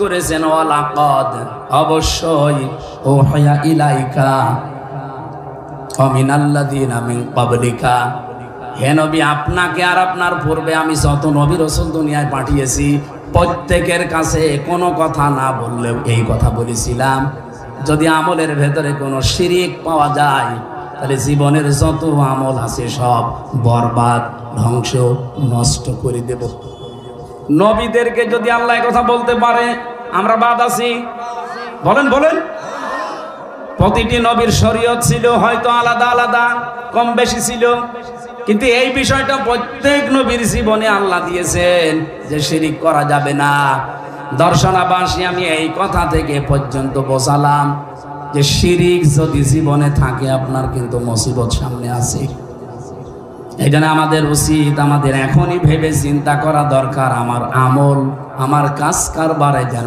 করেছেন ওয়ালাকাদ অবশ্যই ওহিয়া ইলাইকা ওয়া মিনাল্লাযিনা মিন ক্বাবলিকা, হে নবী আপনাকে আর আপনার পূর্বে আমি যত নবী রাসূল দুনিয়ায় পাঠিয়েছি প্রত্যেকের কাছে কোনো কথা না বললেও এই কথা বলেছিলাম, যদি আমলের ভেতরে কোনো শিরিক পাওয়া যায় তাহলে জীবনের যত আমল আছে সব বরবাদ ধ্বংস নষ্ট করে দেব। নবীদেরকে যদি আল্লাহ কথা বলতে পারে আমরা বাদ আছি? বলেন বলেন। প্রতিটি নবীর শরীয়ত ছিল হয়তো আলাদা আলাদা কম বেশি ছিল, কিন্তু এই বিষয়টা প্রত্যেক নবীর জীবনে আল্লাহ দিয়েছেন যে শিরিক করা যাবে না। দর্শনাবাসী আমি এই কথা থেকে পর্যন্ত বোঝালাম যে শিরিক যদি জীবনে থাকে আপনার কিন্তু মুসিবত সামনে আছে। এই জন্য আমাদের উচিত আমাদের এখনই ভেবে চিন্তা করা দরকার আমার আমল আমার কাজ কারবারে যেন